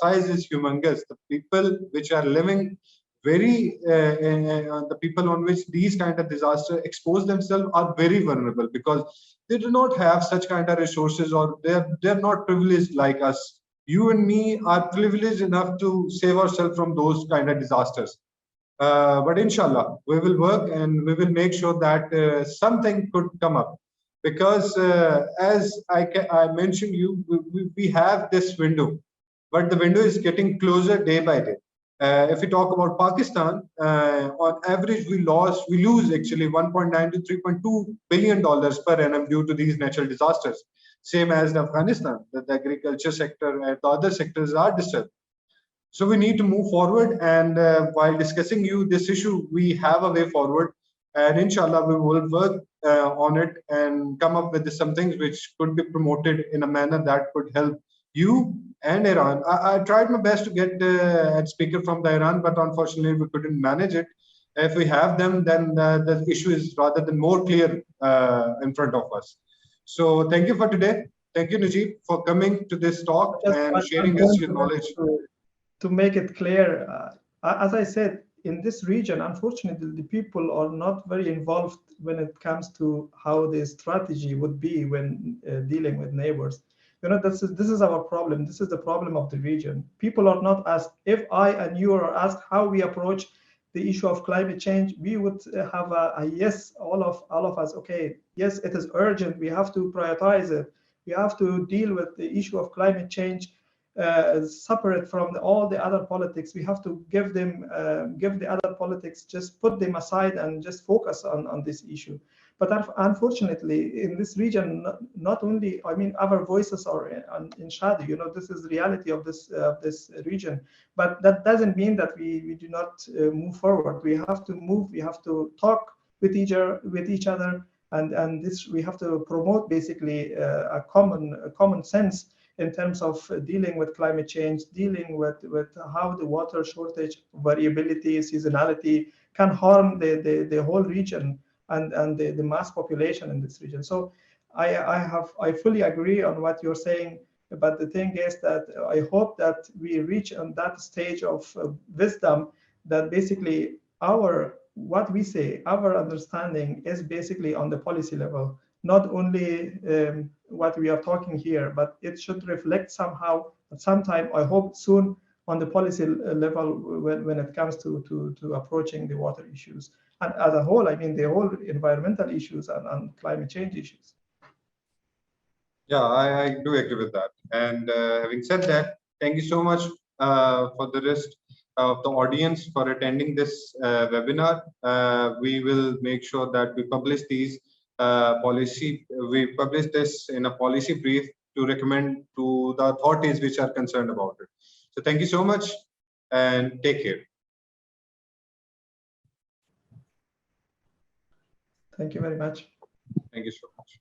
size is humongous. The people which are living the people on which these kind of disasters expose themselves are very vulnerable, because they do not have such kind of resources, or they're not privileged like us. You and me are privileged enough to save ourselves from those kind of disasters. But inshallah, we will work and we will make sure that something could come up, because as I mentioned we have this window, but the window is getting closer day by day. If we talk about Pakistan, on average, we lose actually 1.9 to 3.2 billion dollars per annum due to these natural disasters. Same as Afghanistan, that the agriculture sector and the other sectors are disturbed. So we need to move forward, and while discussing this issue, we have a way forward, and inshallah we will work on it and come up with some things which could be promoted in a manner that could help you and Iran. I tried my best to get a speaker from the Iran, but unfortunately we couldn't manage it. If we have them, then the issue is rather than more clear in front of us. So thank you for today. Thank you, Najib, for coming to this talk and sharing your knowledge. To make it clear, as I said, in this region, unfortunately, the people are not very involved when it comes to how the strategy would be when dealing with neighbors. You know, this is our problem. This is the problem of the region. People are not asked. If I and you are asked how we approach the issue of climate change, we would have a yes, all of us. Okay, yes, it is urgent. We have to prioritize it. We have to deal with the issue of climate change separate from all the other politics. We have to give the other politics, just put them aside and just focus on this issue. But unfortunately, in this region, not only, I mean, our voices are in shadow. You know, this is the reality of this region. But that doesn't mean that we do not move forward. We have to move. We have to talk with each other, and this we have to promote basically a common sense in terms of dealing with climate change, dealing with how the water shortage, variability, seasonality can harm the whole region and the mass population in this region. So I fully agree on what you're saying, but the thing is that I hope that we reach on that stage of wisdom that basically what we say, our understanding is basically on the policy level, not only what we are talking here, but it should reflect somehow at some time, I hope soon, on the policy level when it comes to approaching the water issues. And as a whole, I mean, the whole environmental issues and climate change issues. Yeah, I do agree with that. And having said that, thank you so much for the rest of the audience for attending this webinar. We will make sure that we publish these we publish this in a policy brief to recommend to the authorities which are concerned about it. So thank you so much and take care. Thank you very much. Thank you so much.